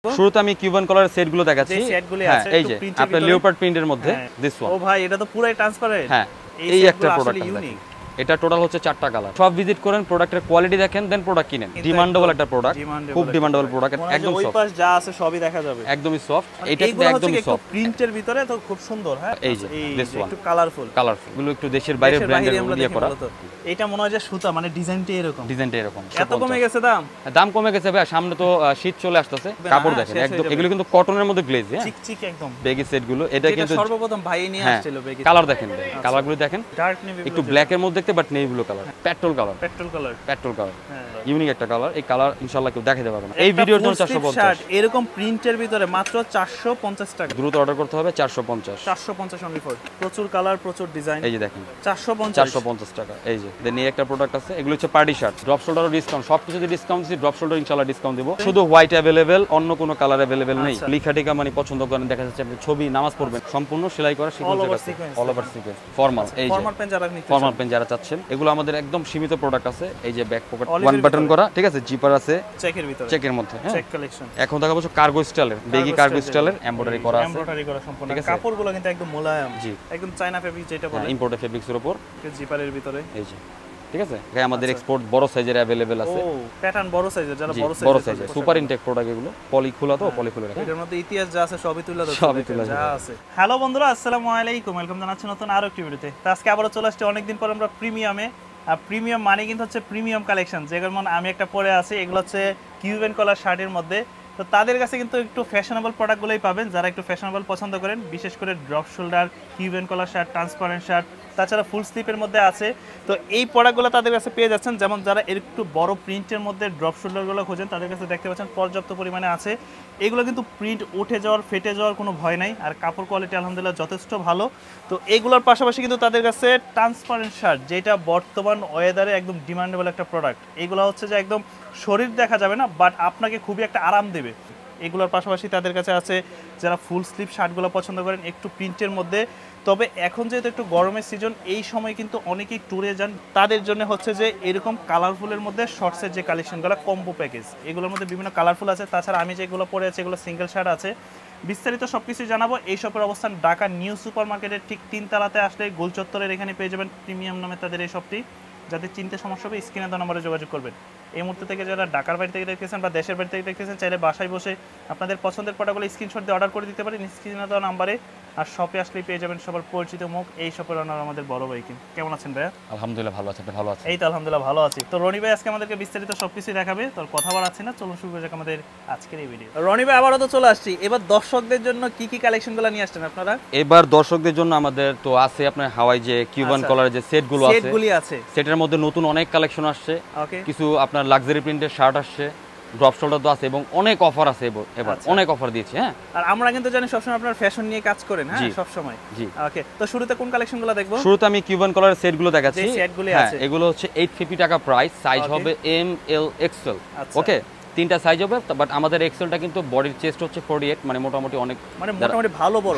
শুরুতে আমি কিউবান কলারের সেটগুলো দেখাচ্ছি। হ্যাঁ, এই যে আপনার লিওপার্ড প্রিন্টের মধ্যে দিস ওয়ান। ও ভাই, এটা তো পুরাই ট্রান্সপারেন্ট। হ্যাঁ, এই একটা প্রোডাক্ট ইউনিক। এটা টোটাল হচ্ছে 4টা কালার। সব ভিজিট করেন, প্রোডাক্টের কোয়ালিটি দেখেন, দেন প্রোডাক্ট কিনেন। ডিমান্ডেবল একটা প্রোডাক্ট, খুব ডিমান্ডেবল প্রোডাক্ট, একদম সফট। ওই পাশ যা আছে সবই দেখা যাবে, একদমই সফট। এটা কিন্তু একদমই সফট, প্রিন্টের ভিতরে তো খুব সুন্দর। হ্যাঁ, এই যে দিস ওয়ান একটু কালারফুল গুলো একটু দেশের বাইরে ব্র্যান্ডের দিয়ে করা। এটা মনে হয় যে সুতা, মানে ডিজাইনটা এরকম। এত কমে গেছে দাম? দাম কমে গেছে ভাই, সামনে তো শীত চলে আসতেছে। কাপড় দেখেন একদম, এগুলো কিন্তু কটনের মধ্যে গ্লেজ। হ্যাঁ, চিকচিক একদম বেগি সেট গুলো। এটা কিন্তু সর্বপ্রথম ভাই নিয়ে আসছিল বেগি। কালার দেখেন, কালারগুলো দেখেন, ডার্ক নেভি, একটু ব্ল্যাক এর মধ্যে দেখতে, but navy blue colour, petrol colour. Unique একটা কালার। এই কালার ইনশাআল্লাহ কেউ দেখাতে পারবে না। এই ভিডিওর জন্য 450। এরকম প্রিন্টের ভিতরে মাত্র 450 টাকা। দ্রুত অর্ডার করতে হবে। 450 অনলি ফর। প্রচুর কালার, প্রচুর ডিজাইন। এই যে দেখেন 450 টাকা। এই যে দেন এই একটা প্রোডাক্ট আছে, এগুলো হচ্ছে পার্টি শার্ট। ড্রপ শোল্ডারও ডিসকাউন্ট, সবকিছুতে ডিসকাউন্ট দিছি। ড্রপ শোল্ডার ইনশাআল্লাহ ডিসকাউন্ট দেব। শুধু হোয়াইট अवेलेबल, অন্য কোনো কালার अवेलेबल নেই। লিখাটিকা মানে পছন্দ করেন, দেখা যাচ্ছে আপনি ছবি নামাজ পড়বেন, সম্পূর্ণ সেলাই করা সিকোয়েন্স আছে, অল ওভার সিকোয়েন্স। ফর্মাল, এই যে ফর্মাল পেন যারা চাচ্ছেন, এগুলো আমাদের একদম সীমিত প্রোডাক্ট আছে। এই যে ব্যাক পকেট ওয়ান বাটন করা, ঠিক আছে, জিপার আছে চেকের ভিতরে, চেকের মধ্যে। হ্যাঁ, চেক কালেকশন। এখন দেখাবো কার্গো স্টাইলের, বেগি কার্গো স্টাইলের এমব্রয়ডারি করা আছে, সম্পূর্ণ। কাপড়গুলো কিন্তু একদম মোলায়েম, একদম চায়না ফেব্রিক যেটা বলে, ইম্পোর্টেড ফেব্রিক্সের উপর, জিপারের ভিতরে। এই যে ঠিক আছে, গায়ে আমাদের এক্সপোর্ট বড় সাইজের अवेलेबल আছে। ও প্যাটার্ন বড় সাইজের, যারা বড় সাইজের সুপার ইনটেক প্রোডাক্ট এগুলো। পলি খোলা তো, পলি খুলে রাখা। এর মধ্যে ইতিহাস যা আছে সবই তুলে ধরছে, যা আছে। হ্যালো বন্ধুরা, আসসালামু আলাইকুম, ওয়েলকাম জানাচ্ছি নতুন আরো একটি ভিডিওতে। তো আজকে আবারো চলে আসছে অনেকদিন পর আমরা প্রিমিয়ামে। আর প্রিমিয়াম মানে কিন্তু হচ্ছে প্রিমিয়াম কালেকশন, যেমন আমি একটা পরে আছি, এগুলো হচ্ছে কিউবেন কলার শার্টের মধ্যে। তো তাদের কাছে কিন্তু একটু ফ্যাশনেবল প্রোডাক্টগুলোই পাবেন, যারা একটু ফ্যাশনেবল পছন্দ করেন, বিশেষ করে drop shoulder, Cuban collar shirt, transparent shirt, তাছাড়া ফুল স্লিপের মধ্যে আছে। তো এই প্রোডাক্টগুলো তাদের কাছে পেয়ে যাচ্ছেন। যেমন যারা একটু বড় প্রিন্টের মধ্যে ড্রপ শোল্ডারগুলো খোঁজেন, তাদের কাছে দেখতে পাচ্ছেন পর্যাপ্ত পরিমাণে আছে। এগুলো কিন্তু প্রিন্ট উঠে যাওয়ার, ফেটে যাওয়ার কোনো ভয় নাই, আর কাপড় কোয়ালিটি আলহামদুলিল্লাহ যথেষ্ট ভালো। তো এইগুলোর পাশাপাশি কিন্তু তাদের কাছে ট্রান্সপারেন্ট শার্ট, যেটা বর্তমান ওয়েদারে একদম ডিমান্ডেবল একটা প্রোডাক্ট। এইগুলো হচ্ছে যে একদম শরীর দেখা যাবে না, বাট আপনাকে খুবই একটা আরাম দেবে। এগুলোর পাশাপাশি তাদের কাছে আছে যারা ফুল স্লিভ শার্টগুলো পছন্দ করেন একটু প্রিন্টের মধ্যে। তবে এখন যেহেতু একটু গরমের সিজন, এই সময় কিন্তু অনেকেই ট্যুরে যান, তাদের জন্য হচ্ছে যে এরকম কালারফুলের মধ্যে শর্টসের যে কালেকশনগুলো, কম্বো প্যাকেজ, এগুলোর মধ্যে বিভিন্ন কালারফুল আছে। তাছাড়া আমি যেগুলো পরে আছি এগুলো সিঙ্গেল শার্ট আছে। বিস্তারিত সব কিছুই জানাবো। এই শপের অবস্থান ঢাকা নিউ সুপার মার্কেটের ঠিক 3 তলাতে আসলে গোল চত্বরের এখানে পেয়ে যাবেন প্রিমিয়াম নামে তাদের এই শপটি। যাদের চিনতে সমস্যা হবে স্ক্রিনে দেওয়া নম্বরে যোগাযোগ করবেন। এই মুহূর্তে থেকে যারা ঢাকার বাড়ি থেকে দেখতেছেন বা দেশের বাড়ি থেকে দেখতেছেন, চাইলে বাসায় বসে আপনাদের পছন্দের প্রোডাক্টগুলো স্ক্রিনশট দিয়ে অর্ডার করে দিতে পারেন স্ক্রিনে দেওয়া নাম্বারে। আর শপে আসলেই পেয়ে যাবেন সবার পরিচিত মুখ, এই শপের ওনার আমাদের বড় ভাই। কেমন আছেন ভাইয়া? আলহামদুলিল্লাহ ভালো আছি। ভালো আছি? এই তো আলহামদুলিল্লাহ ভালো আছি। তো রনি ভাই আজকে আমাদেরকে বিস্তারিত সবকিছু দেখাবে, তো কথা বাড়াচ্ছি না, চলুন শুরু করা যাক আমাদের আজকের এই ভিডিও। রনি ভাই আবারও তো চলে আসছি, এবার দর্শকদের জন্য কি কি কালেকশনগুলো নিয়ে আসছেন আপনারা? এবার দর্শকদের জন্য আমাদের তো আছে আপনার হাওয়াই যে কিউবান কলারের যে সেটগুলো আছে, সেটের মধ্যে নতুন অনেক কালেকশন আসছে। কিছু আপনার লাক্সারি প্রিন্টের শার্ট আসছে, ড্রপ শোল্ডার তো আছে, এবং অনেক অফার আছে এবার, অনেক অফার দিয়েছি। হ্যাঁ, আর আমরা কিন্তু জানি সবসময় আপনারা ফ্যাশন নিয়ে কাজ করেন। হ্যাঁ, সব সময়। জি, ওকে। তো শুরুতে কোন কালেকশনগুলো দেখবো? শুরুতে আমি কিউবান কলারের সেটগুলো দেখাচ্ছি। যে সেটগুলো আছে, এগুলো হচ্ছে 850 টাকা প্রাইস, সাইজ হবে এম এল এক্সেল। ওকে, তিনটা সাইজ হবে, বাট আমাদের এক্সেলটা কিন্তু বডির চেস্ট হচ্ছে 48, মানে মোটামুটি অনেক, মানে মোটামুটি ভালো বড়,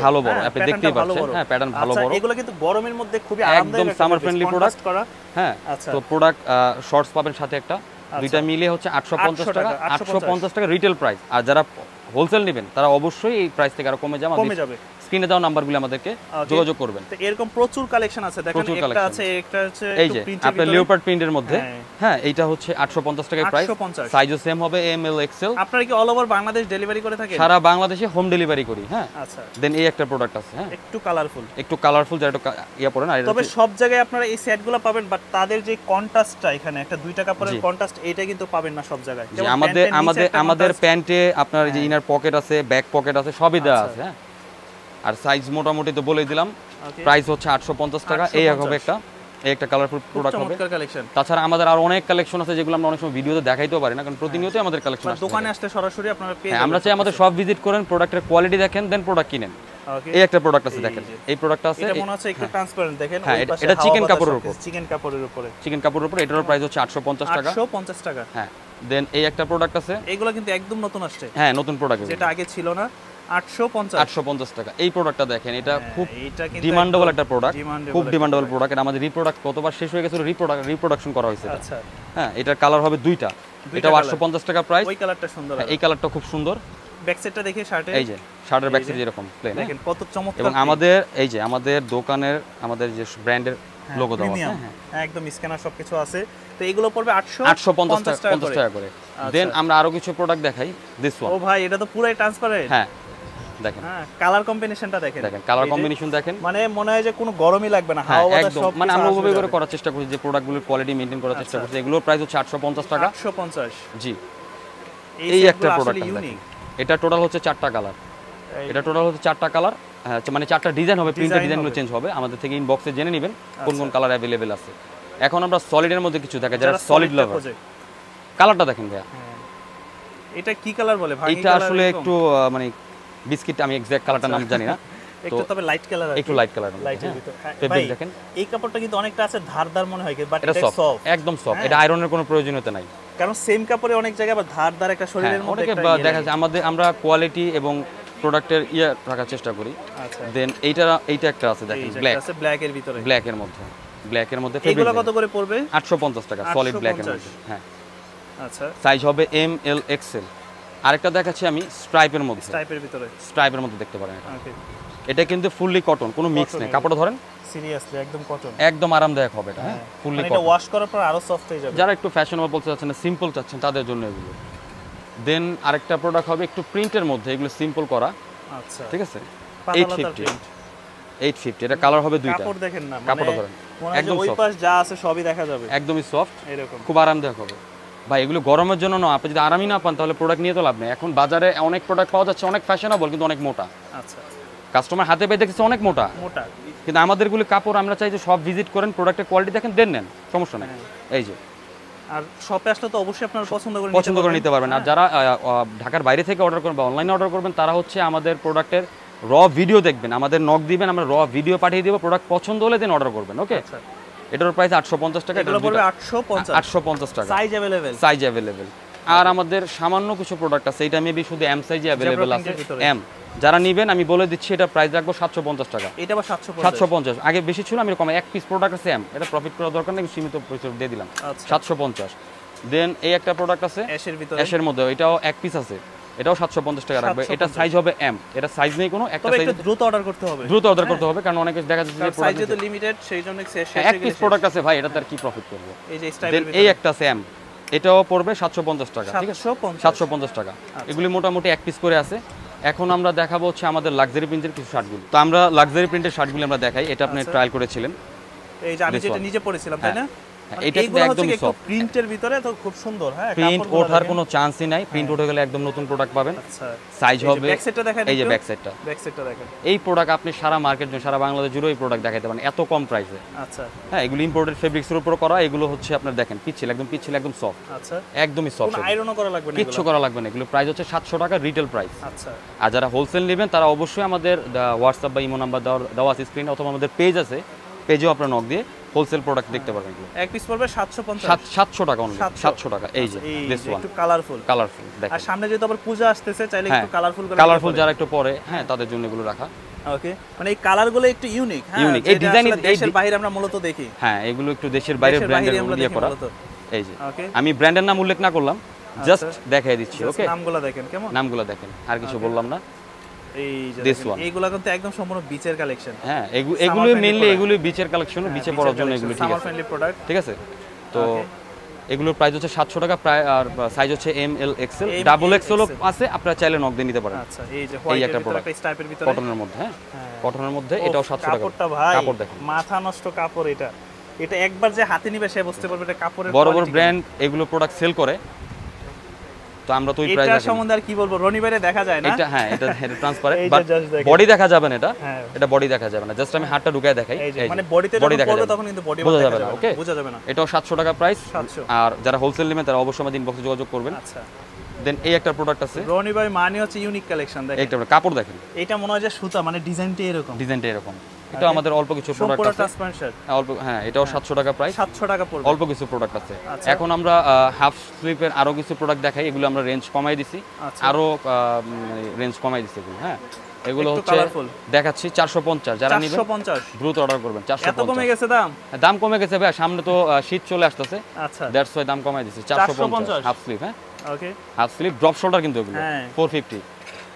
আপনি দেখতেই পাচ্ছেন। হ্যাঁ, প্যাটার্ন ভালো বড়। এগুলো কিন্তু গরমের মধ্যে খুবই আরামদায়ক, একদম সামার ফ্রেন্ডলি প্রোডাক্ট করা। হ্যাঁ, তো প্রোডাক্ট শর্টস পাবেন সাথে একটা, দুইটা মিলে হচ্ছে 850 টাকা। 850 টাকা রিটেল প্রাইস। আর যারা হোলসেল নেবেন তারা অবশ্যই এই প্রাইস থেকে আরো কমে যাবে। স্ক্রিনে দাও নাম্বারগুলো আমাদেরকে যোগাযোগ করবেন। তো এরকম প্রচুর কালেকশন আছে, দেখেন একটা আছে, একটা হচ্ছে এই যে আপনার লিওপার্ড প্রিন্টের মধ্যে। হ্যাঁ, এইটা হচ্ছে 850 টাকা প্রাইস, সাইজও সেম হবে এম এল এক্সেল। আপনারা কি অল ওভার বাংলাদেশ ডেলিভারি করে থাকেন? সারা বাংলাদেশে হোম ডেলিভারি করি। হ্যাঁ, আচ্ছা। দেন এই একটা প্রোডাক্ট আছে, হ্যাঁ, একটু কালারফুল, যেটা একটু ইয়া পড়ে না। তবে সব জায়গায় আপনারা এই সেটগুলো পাবেন, বাট তাদের যে কন্ট্রাস্টটা এখানে একটা 2 টাকা পরের কন্ট্রাস্ট, এইটা কিন্তু পাবেন না সব জায়গায়। আমাদের প্যান্টে আপনার যে ইনার পকেট আছে, ব্যাক পকেট আছে, সবই দেওয়া আছে। হ্যাঁ, আর সাইজ মোটামুটি তো বলেই দিলাম। প্রাইস হচ্ছে 850 টাকা। এই হবে একটা কালারফুল প্রোডাক্ট হবে। তাছাড়া আমাদের আর অনেক কালেকশন আছে যেগুলো আমরা অনেক সময় ভিডিওতে দেখাইতেও পারি না, কারণ প্রতিনিয়তই আমাদের কালেকশন আছে। দোকানে আসলে সরাসরি আপনারা পেয়ে যাবেন। আমরা চাই আমাদের সব ভিজিট করেন, প্রোডাক্টের কোয়ালিটি দেখেন, দেন প্রোডাক্ট কিনেন। এই একটা প্রোডাক্ট আছে, দেখেন এই প্রোডাক্টটা আছে, এটা মনে হচ্ছে একটু ট্রান্সপারেন্ট, দেখেন এটা চিকেন কাপড়ের উপরে। এটার প্রাইস হচ্ছে 850 টাকা। 850 টাকা। হ্যাঁ, দেন এই একটা প্রোডাক্ট আছে, এগুলো কিন্তু একদম নতুন আসছে। হ্যাঁ, নতুন প্রোডাক্ট, যেটা আগে ছিল না। 850 টাকা। এই প্রোডাক্টটা দেখেন, এটা খুব ডিমান্ডেবল একটা প্রোডাক্ট, খুব ডিমান্ডেবল প্রোডাক্ট। এটা আমাদের রিপ্রোডাক্ট কতবার শেষ হয়ে গেছে, রিপ্রোডাকশন করা হয়েছে। আচ্ছা, হ্যাঁ, এটার কালার হবে দুইটা। এটা 850 টাকা প্রাইস। ওই কালারটা সুন্দর, এই কালারটা খুব সুন্দর। ব্যাক সাইডটা দেখি শার্টের, এই যে শার্টের ব্যাক সাইড এরকম প্লেন, দেখেন কত চমৎকার। এবং আমাদের এই যে আমাদের দোকানের আমাদের যে ব্র্যান্ডের লোগো দেওয়া আছে, হ্যাঁ একদম স্ক্যানার সবকিছু আছে। তো এগুলো পড়বে 850 টাকা করে। দেন আমরা আরো কিছু প্রোডাক্ট দেখাই, দিস ওয়ান। ও ভাই এটা তো পুরাই ট্রান্সপারেন্ট। হ্যাঁ দেখেন, হ্যাঁ কালার কম্বিনেশনটা দেখেন, দেখেন কালার কম্বিনেশন দেখেন, মানে মনে হয় যে কোনো গরমই লাগবে না, হাওয়া বাতাস সব মানে আমরা ওভাবে করে করার চেষ্টা করছি, যে প্রোডাক্টগুলোর কোয়ালিটি মেইনটেইন করার চেষ্টা করছি। এগুলোর প্রাইস হচ্ছে 850 টাকা। 850 জি। এই একটা প্রোডাক্ট ইউনিক, এটা টোটাল হচ্ছে 4টা কালার, এটা টোটাল হচ্ছে 4টা কালার, মানে 4টা ডিজাইন হবে, প্রিন্টের ডিজাইনগুলো চেঞ্জ হবে। আমাদের থেকে ইনবক্সে জেনে নেবেন কোন কোন কালার অ্যাভেলেবেল আছে। এখন আমরা সলিডের মধ্যে কিছু দেখা, যারা সলিড লাভার, কালারটা দেখেন ভাইয়া, এটা কি কালার বলে ভাই? এটা আসলে একটু মানে বিস্কিট, আমি এক্সাক্ট কালারটার নাম জানি না, একটু তবে লাইট কালার, একটু লাইট কালার, লাইটের ভিতর। ভাই দেখেন এই কাপড়টা কিন্তু অনেকটা আছে ধারদার মনে হয়, বাট এটা সফট, একদম সফট। এটা আয়রনের কোনো প্রয়োজনীয়তা নাই, কারণ সেম কাপড়ে অনেক জায়গায় আবার ধারদার একটা শরীরের মধ্যে একটা দেখা যায়। আমরা কোয়ালিটি এবং প্রোডাক্টের রাখার চেষ্টা করি। আচ্ছা দেন এইটা একটা আছে দেখেন, ব্ল্যাক এর ভিতরে, ব্ল্যাকের মধ্যে এগুলো কত করে পড়বে? 850 টাকা সলিড ব্ল্যাকের মধ্যে। হ্যাঁ আচ্ছা, সাইজ হবে এম এল এক্সেল। আরেকটা দেখাচ্ছি আমি স্ট্রাইপের মধ্যে, স্ট্রাইপের মধ্যে দেখতে পারেন। এটা কিন্তু ফুললি কটন, কোনো মিক্স নেই। কাপড়টা ধরেন, সিরিয়াসলি একদম কটন, একদম আরামদায়ক হবে এটা। হ্যাঁ ফুললি কটন, এটা ওয়াশ করার পর আরো সফট হয়ে যাবে। যারা একটু ফ্যাশনেবল বলতে চাচ্ছেন না, সিম্পল চাচ্ছেন, তাদের জন্য এগুলো। দেন আরেকটা প্রোডাক্ট হবে একটু প্রিন্টের মধ্যে, এগুলো সিম্পল করা। আচ্ছা ঠিক আছে, 850। এটা কালার হবে দুইটা। কাপড় দেখেন না, কাপড়টা ধরেন একদম ওই পাশ যা আছে সবই দেখা যাবে, একদমই সফট, এরকম খুব আরামদায়ক হবে। ভাই এগুলো গরমের জন্য না, আপনি যদি আরামই না পান তাহলে প্রোডাক্ট নিয়ে তো লাভ নেই। এখন বাজারে অনেক প্রোডাক্ট পাওয়া যাচ্ছে, অনেক ফ্যাশনেবল কিন্তু অনেক মোটা। আচ্ছা কাস্টমার হাতে পেয়ে দেখছে অনেক মোটা, কিন্তু আমাদেরগুলো কাপড় আমরা চাই যে সব ভিজিট করেন, প্রোডাক্টের কোয়ালিটি দেখেন, দেন নেন, সমস্যা নেই। এই যে আর শপে আসলে তো অবশ্যই আপনারা পছন্দ করে নিতে পারবেন। আর যারা ঢাকার বাইরে থেকে অর্ডার করবেন বা অনলাইনে অর্ডার করবেন, তারা হচ্ছে আমাদের প্রোডাক্টের র ভিডিও দেখবেন, আমাদের নক দিবেন, আমরা র ভিডিও পাঠিয়ে দিব, প্রোডাক্ট পছন্দ হলে দেন অর্ডার করবেন। ওকে, এটার প্রাইস 850 টাকা, এগুলো পড়বে 850 টাকা, সাইজ अवेलेबल। আর আমাদের সামান্য কিছু প্রোডাক্ট আছে, এটা মেবি শুধু এম সাইজে अवेलेबल আছে। এম যারা নেবেন আমি বলে দিচ্ছি, এটা প্রাইস রাখবো 750 টাকা। এটা আবার 750, আগে বেশি ছিল, আমি এরকম এক পিস প্রোডাক্ট আছে এম, এটা প্রফিট করার দরকার নেই, সীমিত পয়সা দিয়ে দিলাম। 750। দেন এই একটা প্রোডাক্ট আছে অ্যাশের মধ্যে, এটাও এক পিস আছে, এটাও 750 টাকা রাখবে। এটা সাইজ হবে এম, এটা সাইজ নেই কোনো, একটা সাইজ দ্রুত অর্ডার করতে হবে, কারণ অনেকে দেখা যাচ্ছে যে সাইজ তো লিমিটেড, সেই জন্য এক পিস প্রোডাক্ট আছে ভাই, এটা তার কি প্রফিট করব। এই যে স্টাইলের এই একটা আছে এম, এটাও পড়বে 750 টাকা। ঠিক আছে, 750 টাকা। এগুলি মোটামুটি এক পিস করে আছে। এখন আমরা দেখাবো হচ্ছে আমাদের লাক্সারি প্রিন্টের কিছু শার্টগুলো। তো আমরা লাক্সারি প্রিন্টের শার্টগুলো আমরা দেখাই। এটা আপনি ট্রায়াল করেছিলেন, এই যে আমি যেটা নিজে পড়েছিলাম, তাই না? এটা একদমই সফট, প্রিন্টের ভিতরে তো খুব সুন্দর। হ্যাঁ, প্রিন্ট ওঠার কোনো চান্সই নাই, প্রিন্ট উঠে গেলে একদম নতুন প্রোডাক্ট পাবেন। আচ্ছা সাইজ হবে, ব্যাক সাইডটা দেখেন, এই যে ব্যাক সাইডটা দেখেন। এই প্রোডাক্ট আপনি সারা মার্কেট জুড়ে, সারা বাংলাদেশ জুড়ে এই প্রোডাক্ট দেখাইতে পারেন এত কম প্রাইসে। আচ্ছা হ্যাঁ, এগুলো ইম্পোর্টেড ফেব্রিক্সের উপর করা, এগুলো হচ্ছে আপনার দেখেন পিচ্ছিল, একদম সফট। আচ্ছা, একদমই সফট, কোনো আয়রনও করা লাগবে না, কিচ্ছু করা লাগবে না। এগুলো প্রাইস হচ্ছে 700 টাকা রিটেল প্রাইস। আচ্ছা, আর যারা হোলসেল নেবেন তারা অবশ্যই আমাদের হোয়াটসঅ্যাপ বা ইমো নাম্বার দেওয়া আছে স্ক্রিনে, অথবা আমাদের পেজ আছে, পেজেও আপনারা নক দিয়ে হোলসেল প্রোডাক্ট দেখতে পারবেন। এক পিস পড়বে 750, 700 টাকা অনলি, 700 টাকা। এই যে দিস ওয়ান, একটু কালারফুল দেখেন। আর সামনে যেহেতু আবার পূজা আসতেছে, চাইলে একটু কালারফুল যারা একটু পরে, হ্যাঁ তাদের জন্য এগুলো রাখা। ওকে, মানে এই কালারগুলো একটু ইউনিক। হ্যাঁ, এই ডিজাইন দেশের বাইরে আমরা মূলত দেখি। হ্যাঁ, এগুলো একটু দেশের বাইরে ব্র্যান্ডের দিয়ে করা। এই যে আমি ব্র্যান্ডের নাম উল্লেখ না করলাম, জাস্ট দেখাই দিচ্ছি। ওকে, নামগুলো দেখেন, কেমন নামগুলো দেখেন, আর কিছু বললাম না। এই যে দেখেন, এইগুলো কিন্তু একদম সম্পূর্ণ বিচের কালেকশন। হ্যাঁ, এগুলো মেইনলি এগুলো বিচের কালেকশন, বিচে পড়ার জন্য এগুলো। ঠিক আছে, সামার ফ্রেন্ডলি প্রোডাক্ট। ঠিক আছে, তো এগুলোর প্রাইস হচ্ছে 700 টাকা প্রায়, আর সাইজ হচ্ছে M L XL, double XL আছে, আপনারা চাইলে নক দিয়ে নিতে পারেন। আচ্ছা, এই যে হোয়াইট একটা প্রোডাক্ট, স্টাইপের ভিতরে, কটনের মধ্যে। হ্যাঁ, কটনের মধ্যে, এটাও 700 টাকা। কাপড়টা ভাই, কাপড় দেখেন, মাথা নষ্ট কাপড়। এটা একবার যে হাতে নিবে সে বুঝতে পারবে এটা কাপড়ের। বড় বড় ব্র্যান্ড এগুলো প্রোডাক্ট সেল করে, তো আমরা তো এই প্রাইস এটা সম্বন্ধে আর কি বলবো, রনি বাইরে দেখা যায় না এটা। হ্যাঁ, এটা ট্রান্সপারেন্ট, বাট বডি দেখা যাবে না। এটা বডি দেখা যাবে না, জাস্ট আমি হাতটা ঢুকায় দেখাই। মানে বডিতে যখন পড়বে তখন কিন্তু বডি বোঝা যাবে না। ওকে, বোঝা যাবে না। এটাও 700 টাকা প্রাইস। আর যারা হোলসেল নেবেন তারা অবশ্যই আমাদের ইনবক্সে যোগাযোগ করবেন। আচ্ছা, দেন এই একটা প্রোডাক্ট আছে, রনি ভাই মানে হচ্ছে ইউনিক কালেকশন। দেখেন একটা কাপড় দেখেন, এটা মনে হয় যে সুতা, মানে ডিজাইনটা এরকম। এটা আমাদের অল্প কিছু প্রোডাক্ট আছে, অল্প। হ্যাঁ, এটাও 700 টাকা প্রাইস, 700 টাকা পড়বে, অল্প কিছু প্রোডাক্ট আছে। এখন আমরা হাফ স্লিপের আরো কিছু প্রোডাক্ট দেখাই, এগুলো আমরা রেঞ্জ কমাই দিছি, আরো রেঞ্জ কমাই দিছি এগুলো। হ্যাঁ, এগুলো হচ্ছে দেখাচ্ছি 450, যারা নেবেন দ্রুত অর্ডার করবেন। 450, এত কমে গেছে দাম? দাম কমে গেছে ভাই, সামনে তো শীত চলে আসতেছে। আচ্ছা, দ্যাটস ওয়াই দাম কমাই দিছি। 450 হাফ স্লিপ। হ্যাঁ, ওকে, হাফ স্লিপ ড্রপ শোল্ডার, কিন্তু এগুলো 450।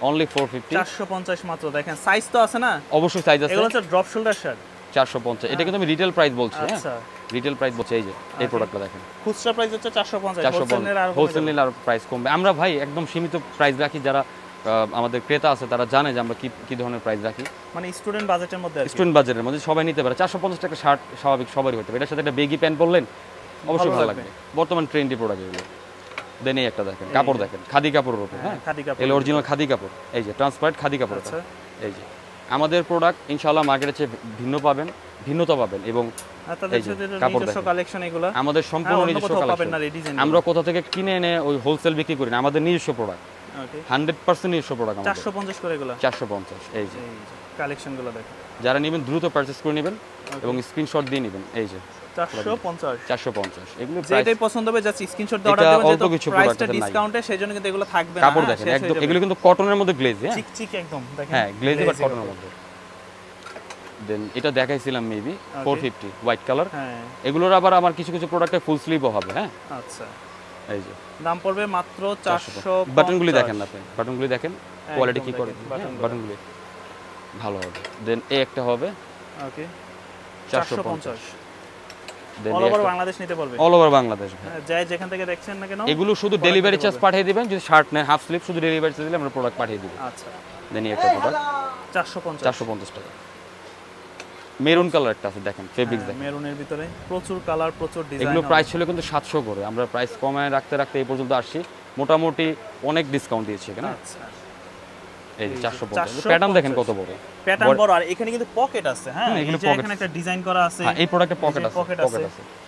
অনলি 450 450 মাত্র। দেখেন সাইজ তো আছে না? অবশ্যই সাইজ আছে। এগুলো হচ্ছে ড্রপ শোল্ডার শার্ট 450। এটা কিন্তু আমি রিটেল প্রাইস বলছি। হ্যাঁ আচ্ছা রিটেল প্রাইস বলছি। এই যে এই প্রোডাক্টটা দেখেন, খুচরা প্রাইস হচ্ছে 450, হোলসেল নিলে আর প্রাইস কমবে। আমরা ভাই একদম সীমিত প্রাইস রাখি, যারা আমাদের ক্রেতা আছে তারা জানে যে আমরা কি ধরনের প্রাইস রাখি, মানে স্টুডেন্ট বাজেটের মধ্যে। স্টুডেন্ট বাজেটের মধ্যে সবাই নিতে পারে। 450 টাকা শার্ট স্বাভাবিক সবারই হতে পারে। এটার সাথে একটা বেগি প্যান্ট পরলেন অবশ্যই ভালো লাগবে। বর্তমান ট্রেন্ডি প্রোডাক্ট এগুলো। দেন এই একটা দেখেন, কাপড় দেখেন, খাদি কাপড়ের উপর। হ্যাঁ খাদি কাপড়, এগুলো অরিজিনাল খাদি কাপড়। এই যে ট্রান্সপারেন্ট খাদি কাপড়। আচ্ছা এই যে আমাদের প্রোডাক্ট ইনশাআল্লাহ মার্কেটের চেয়ে ভিন্নতা পাবেন। এবং তাদের সাথে নিজস্ব কালেকশন এগুলো আমাদের সম্পূর্ণ নিজস্ব কালেকশন। আমরা কোথা থেকে কিনে এনে ওই হোলসেল বিক্রি করি না, আমাদের নিজস্ব প্রোডাক্ট। ওকে 100% নিজস্ব প্রোডাক্ট। 450 করে এগুলো 450। এই যে কালেকশনগুলো দেখেন, যারা নেবেন দ্রুত পারচেজ করে নেবেন এবং স্ক্রিনশট দিয়ে নেবেন। এই যে 450 এগুলো যেটাই পছন্দ হবে জাস্ট স্ক্রিনশট দিয়ে অর্ডার দিবেন। যেহেতু প্রাইসটা ডিসকাউন্টে সেজন্য কিন্তু এগুলো থাকবে না। কাপড় দেখেন একদম, এগুলো কিন্তু কটনের মধ্যে গ্লেজ। হ্যাঁ চিকচিক একদম দেখেন। হ্যাঁ গ্লেজ বাট কটনের মধ্যে। দেন এটা দেখাইছিলাম মেবি 450 হোয়াইট কালার। হ্যাঁ এগুলোর আবার আমার কিছু প্রোডাক্টে ফুল স্লিভও হবে। হ্যাঁ আচ্ছা এই যে দাম পড়বে মাত্র 450। বাটনগুলি দেখেন আপনি, বাটনগুলি দেখেন কোয়ালিটি কি করে। বাটনগুলি ভালো হবে। দেন এই একটা হবে ওকে 450। অল ওভার বাংলাদেশ নিতে পারবে। অল ওভার বাংলাদেশ যাই যেখান থেকে দেখছেন না কেন, এগুলো শুধু ডেলিভারি চার্জ পাঠিয়ে দিবেন। যদি শার্ট নেন হাফ স্লিভ শুধু ডেলিভারি চার্জ দিলে আমরা প্রোডাক্ট পাঠিয়ে দিব। আচ্ছা দেন এই একটা প্রোডাক্ট 450 টাকা। মেরুন কালার একটা আছে দেখেন, ফেব্রিক দেখেন, মেরুনের ভিতরে প্রচুর কালার, প্রচুর ডিজাইন। এগুলো প্রাইস ছিল কিন্তু 700 করে। আমরা প্রাইস কমায় রাখতে এই পর্যন্ত আসছি। মোটামুটি অনেক ডিসকাউন্ট দিয়েছি এখানে। আচ্ছা এই যে 450। প্যাটার্ন দেখেন কত বড়, প্যাটার্ন বড়। আর এখানে কিন্তু পকেট আছে। হ্যাঁ এই যে এখানে একটা ডিজাইন করা আছে। হ্যাঁ এই প্রোডাক্টে পকেট আছে।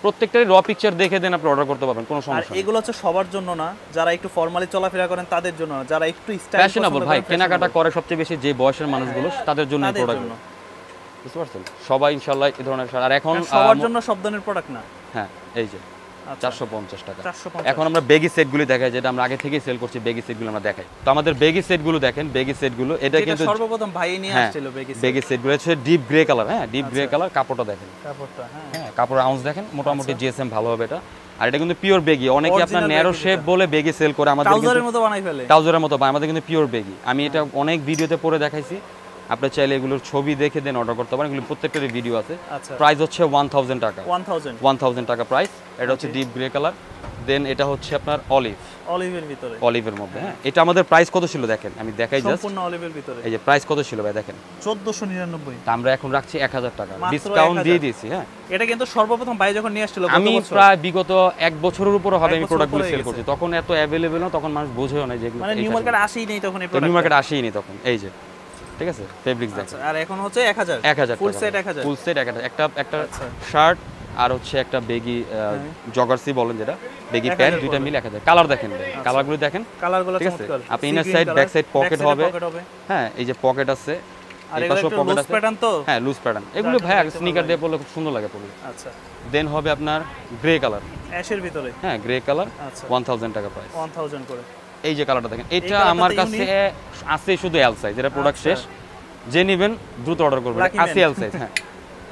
প্রত্যেকটারই র পিকচার দেখে দেন আপনি অর্ডার করতে পারবেন, কোনো সমস্যা নেই। আর এগুলো হচ্ছে সবার জন্য না, যারা একটু ফর্মালি চলাফেরা করেন তাদের জন্য না, যারা একটু স্টাইল ফ্যাশনেবল ভাই কেনাকাটা করে সবচেয়ে বেশি যে বয়সের মানুষগুলো তাদের জন্য এই প্রোডাক্ট। বুঝতে পারছেন? সবাই ইনশাআল্লাহ এই ধরনের। আর এখন সবার জন্য সব ধরনের প্রোডাক্ট না। হ্যাঁ এই যে 450 টাকা। এখন আমরা বেগি সেটগুলি দেখাই, যেটা আমরা আগে থেকেই সেল করছি। বেগি সেটগুলো আমরা দেখাই। তো আমাদের বেগি সেটগুলো দেখেন, বেগি সেটগুলো এটা কিন্তু সর্বপ্রথম ভাই নিয়ে আসছিল বেগি সেটগুলো হচ্ছে ডিপ গ্রে কালার। হ্যাঁ ডিপ গ্রে কালার। কাপড়টা দেখেন, কাপড়টা হ্যাঁ কাপড়ের আউন্স দেখেন, মোটামুটি জিএসএম ভালো হবে এটা। আর এটা কিন্তু পিওর বেগি। অনেকে আপনার ন্যারো শেপ বলে বেগি সেল করে, আমাদের কিন্তু ট্রাউজারের মতো বানাই ফেলে। ট্রাউজারের মতো বানায়, আমাদের কিন্তু পিওর বেগি। আমি এটা অনেক ভিডিওতে পরে দেখাইছি। আপনি চাইলে এগুলোর ছবি দেখে দেন অর্ডার করতে পারেন। এগুলো প্রত্যেকটারই ভিডিও আছে। প্রাইস হচ্ছে 1000 টাকা। 1000 টাকা প্রাইস। এটা হচ্ছে ডিপ গ্রে কালার। দেন এটা হচ্ছে আপনার অলিভের ভিতরে, অলিভের মধ্যে। হ্যাঁ এটা আমাদের প্রাইস কত ছিল দেখেন, আমি দেখাই জাস্ট। সম্পূর্ণ অলিভের ভিতরে। এই যে প্রাইস কত ছিল ভাই দেখেন, 1499। তা আমরা এখন রাখছি 1000 টাকা ডিসকাউন্ট দিয়ে দিয়েছি। হ্যাঁ এটা কিন্তু সর্বপ্রথম ভাই যখন নিয়ে আসছিল, আমি প্রায় বিগত 1 বছরের উপর হবে আমি প্রোডাক্টগুলো সেল করছি। তখন এত অ্যাভেলেবল না, তখন মানুষ বোঝেও না যে মানে নিউ মার্কেট আসেই নেই তখন। এই প্রোডাক্ট নিউ মার্কেট আসেই নেই তখন। এই যে ঠিক আছে ফেব্রিক্স দেখেন। আর এখন হচ্ছে 1000 ফুল সেট 1000 ফুল সেট 1000 একটা শার্ট আর হচ্ছে একটা বেগি জগার্সি বলেন যেটা, বেগি প্যান্ট, দুইটা মিলে 1000। কালার দেখেন, কালারগুলো দেখেন, কালারগুলো চমৎকার। আপনি inner side back side pocket হবে। হ্যাঁ এই যে পকেট আছে, আর এগুলো একটু লুজ প্যাটার্ন তো। হ্যাঁ লুজ প্যাটার্ন। এগুলো ভাই স্নিকার দিয়ে পরলে খুব সুন্দর লাগে পরলে। আচ্ছা দেন হবে আপনার গ্রে কালার, অ্যাশের ভিতরে। হ্যাঁ গ্রে কালার 1000 টাকা প্রাইস। 1000 করে। এই যে কালারটা দেখেন, এটা আমার কাছে আছে শুধু এল সাইজ। এটা প্রোডাক্ট শেষ, যে নেবেন দ্রুত অর্ডার করবেন। আছে এল সাইজ। হ্যাঁ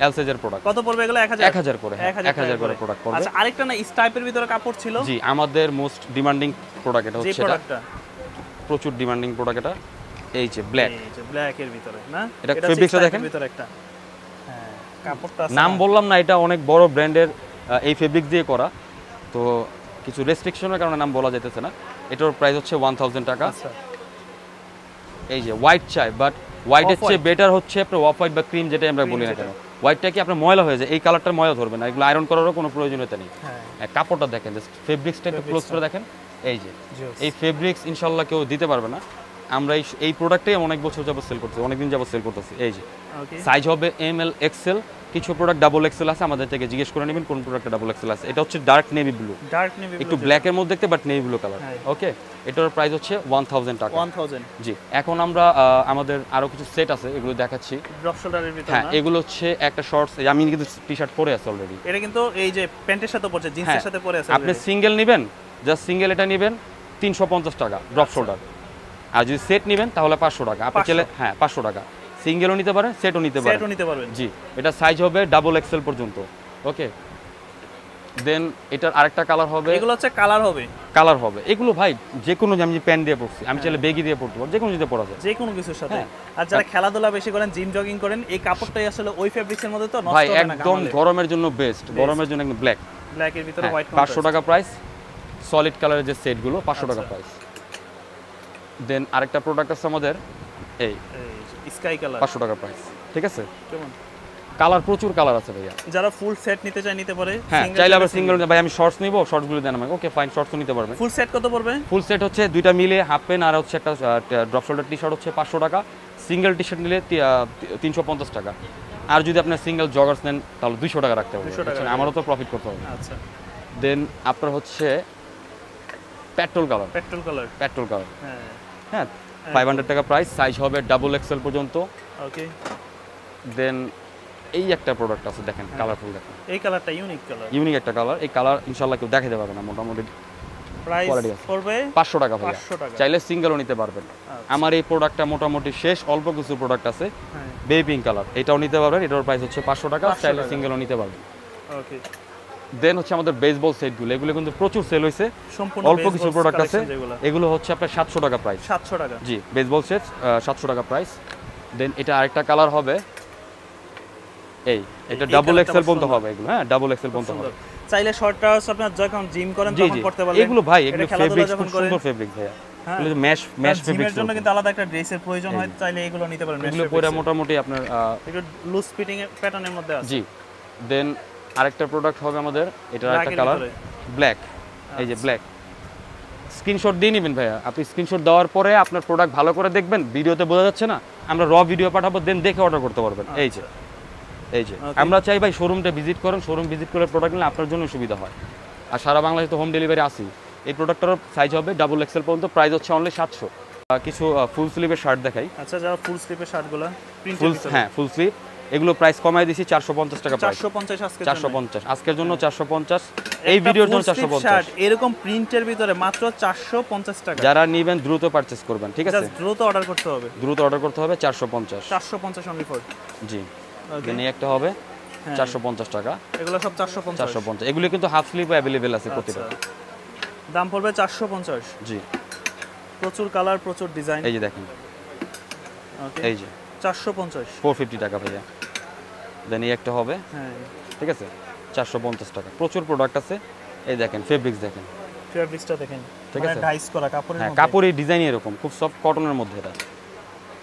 এল সাইজের প্রোডাক্ট। কত পড়বে এগুলো? 1000 করে। 1000 করে প্রোডাক্ট পড়বে। আচ্ছা আরেকটা না স্টাইপের ভিতরে কাপড় ছিল। জি আমাদের মোস্ট ডিমান্ডিং প্রোডাক্ট এটা হচ্ছে। এটা প্রচুর ডিমান্ডিং প্রোডাক্ট এটা। এই যে ব্ল্যাক, এই যে ব্ল্যাক এর ভিতরে না, এটা ফেব্রিক্সটা দেখেন ভিতরে একটা। হ্যাঁ কাপড়টা নাম বললাম না, এটা অনেক বড় ব্র্যান্ডের এই ফেব্রিক দিয়ে করা, তো কিছু রেস্ট্রিকশনের কারণে নাম বলা যাইতেছে না। এটার প্রাইস হচ্ছে 1000 টাকা। আচ্ছা এই যে হোয়াইট চাই, বাট হোয়াইটের চেয়ে বেটার হচ্ছে আপনার অফ হোয়াইট বা ক্রিম, যেটা আমরা বলি না কেন। হোয়াইটটা কি আপনার ময়লা হয়ে যায়, এই কালারটার ময়লা ধরবে না, এগুলো আয়রন করারও কোনো প্রয়োজনীয়তা নেই। কাপড়টা দেখেন, জাস্ট ফেব্রিক্সটা একটু ক্লোজ করে দেখেন। এই যে এই ফেব্রিক্স ইনশাআল্লাহ কেউ দিতে পারবে না। আমরা এই প্রোডাক্টটাই অনেক বছর যাবত সেল করতেছি, অনেকদিন যাবত সেল করতেছি। এই যে সাইজ হবে ML XL, কিছু প্রোডাক্ট ডাবল এক্সেল আছে, আমাদের থেকে জিজ্ঞেস করে নেবেন কোন প্রোডাক্টে ডাবল এক্সেল আছে। এটা হচ্ছে ডার্ক নেভি ব্লু, একটু ব্ল্যাকের মধ্যে দেখতে, বাট নেভি ব্লু কালার। ওকে এটার প্রাইস হচ্ছে 1000 টাকা। 1000। জি এখন আমরা আমাদের আরো কিছু সেট আছে, এগুলো দেখাচ্ছি। ড্রপ শোল্ডারের ভিতরে। হ্যাঁ এগুলো হচ্ছে একটা শর্টস, আমি কিন্তু টি-শার্ট পরে আছে অলরেডি। এটা কিন্তু এই যে প্যান্টের সাথে পড়ছে, জিন্সের সাথে পরে আছে। আপনি সিঙ্গেল নেবেন, জাস্ট সিঙ্গেল এটা নেবেন 350 টাকা ড্রপ শোল্ডার। আর যদি সেট নেবেন তাহলে 500 টাকা। আপনি চাইলে 500 টাকা সিঙ্গেলও নিতে পারেন, সেটও নিতে পারেন। জি এটা সাইজ হবে ডাবল এক্সেল পর্যন্ত। ওকে দেন এটার আরেকটা কালার হবে, এগুলো হচ্ছে কালার হবে এগুলো ভাই যে কোনো, আমি প্যান্ট দিয়ে পরছি, আমি চাইলে বেগি দিয়ে পরতে পারবো, যে কোনো যদি পরা যায়, যে কোনো কিছুর সাথে। আর যারা খেলাধুলা বেশি করেন, জিম জগিং করেন, এই কাপড়টাই আসলে ওই ফেব্রিক্সের মধ্যে তো নষ্ট ভাই হবে না, একদম গরমের জন্য বেস্ট, গরমের জন্য একদম ব্ল্যাকের ভিতরে হোয়াইট 500 টাকা প্রাইস, সলিড কালারের যে সেটগুলো 500 টাকা প্রাইস। দেন আরেকটা প্রোডাক্ট আছে আমাদের এই স্কাই কালার 500 টাকা প্রাইস, ঠিক আছে। কেমন কালার, প্রচুর কালার আছে ভাইয়া, যারা ফুল সেট নিতে চায় নিতে পারে। হ্যাঁ চাইলে আবার সিঙ্গেল, ভাই আমি শর্টস নিব, শর্টস গুলো দেন আমাকে, ওকে ফাইন, শর্টসও নিতে পারবেন। ফুল সেট কত পড়বে? ফুল সেট হচ্ছে দুইটা মিলে হাফ প্যান্ট আর হচ্ছে একটা ড্রপ শোল্ডার টি শার্ট হচ্ছে 500 টাকা, সিঙ্গেল টি শার্ট নিলে 350 টাকা, আর যদি আপনার সিঙ্গেল জগার্স নেন তাহলে 200 টাকা রাখতে হবে, আমারও তো প্রফিট করতে হবে। আচ্ছা দেন আপনার হচ্ছে পেট্রোল কালার, হ্যাঁ 500 টাকা প্রাইস, সাইজ হবে ডাবল এক্সেল পর্যন্ত। ওকে দেন এই একটা প্রোডাক্ট আছে দেখেন, কালারফুল দেখেন, এই কালারটা ইউনিক একটা কালার, এই কালার ইনশাআল্লাহ কেউ দেখাতে পারবে না, মোটামুটি প্রাইস পড়বে 500 টাকা ভাই, 500 টাকা, চাইলে সিঙ্গেলও নিতে পারবেন। আমার এই প্রোডাক্টটা মোটামুটি শেষ, অল্প কিছু প্রোডাক্ট আছে, বেবি পিঙ্ক কালার, এটাও নিতে পারবেন, এটার প্রাইস হচ্ছে 500 টাকা, চাইলে সিঙ্গেলও নিতে পারবেন। ওকে দেন হচ্ছে আমাদের বেসবল সেটগুলো, এগুলো কিন্তু প্রচুর সেল হইছে, অল্প কিছু প্রোডাক্ট আছে, এগুলো হচ্ছে আপনার 700 টাকা প্রাইস, 700 টাকা, জি বেসবল সেট 700 টাকা প্রাইস। দেন এটা আরেকটা কালার হবে এটা ডাবল এক্সেল পর্যন্ত হবে, এগুলো হ্যাঁ ডাবল এক্সেল পর্যন্ত হবে, চাইলে শর্ট ট্রাউজার আপনি যখন জিম করেন তখন পড়তে পারবেন। এগুলো ভাই এগুলো ফেব্রিক, খুব সুন্দর ফেব্রিক ভাইয়া, এগুলো ম্যাশ ফেব্রিক্সের জন্য কিন্তু আলাদা একটা ড্রেসের প্রয়োজন হয়, চাইলে এগুলো নিতে পারেন, এগুলো পরে মোটামুটি আপনার একটু লুজ ফিটিং এর প্যাটার্নের মধ্যে আছে। জি দেন আরেকটা প্রোডাক্ট হবে আমাদের, এটার একটা কালার ব্ল্যাক, এই যে ব্ল্যাক, স্ক্রিনশট দিয়ে নেবেন ভাইয়া, আপনি স্ক্রিনশট দেওয়ার পরে আপনার প্রোডাক্ট ভালো করে দেখবেন, ভিডিওতে বোঝা যাচ্ছে না, আমরা র ভিডিও পাঠাবো, দেন দেখে অর্ডার করতে পারবেন। এই যে আমরা চাই ভাই শোরুমটা ভিজিট করেন, শোরুম ভিজিট করে প্রোডাক্ট নিলে আপনার জন্য সুবিধা হয়, আর সারা বাংলাদেশে তো হোম ডেলিভারি আসি। এই প্রোডাক্টটার সাইজ হবে ডাবল এক্সেল পর্যন্ত, প্রাইস হচ্ছে অনলি 700। কিছু ফুল স্লিভের শার্ট দেখাই। আচ্ছা যারা ফুল স্লিভের শার্টগুলো হ্যাঁ ফুল স্লিভ, এগুলো প্রাইস কমায় দিছি 450 টাকা প্রাইস, 450 আজকের জন্য 450, এই ভিডিওর জন্য 450। এরকম প্রিন্টের ভিতরে মাত্র 450 টাকা, যারা নেবেন দ্রুত পারচেজ করবেন, ঠিক আছে, দ্রুত অর্ডার করতে হবে, 450 অনলি ফর, জি দেন এই একটা হবে 450 টাকা, এগুলো সব 450, এগুলো কিন্তু হাফ স্লিভ अवेलेबल আছে প্রতিটা, দাম পড়বে 450। জি প্রচুর কালার, প্রচুর ডিজাইন, এই যে দেখেন, ওকে এই যে 450 টাকা ভাইয়া। দেন এই একটা হবে, হ্যাঁ ঠিক আছে 450 টাকা, প্রচুর প্রোডাক্ট আছে, এই দেখেন ফেব্রিক্স দেখেন, ফেব্রিক্সটা দেখেন, ঠিক আছে ডাইস করা কাপড়ের মধ্যে, কাপড়ের ডিজাইন এরকম খুব সফট কটনের মধ্যে, এটা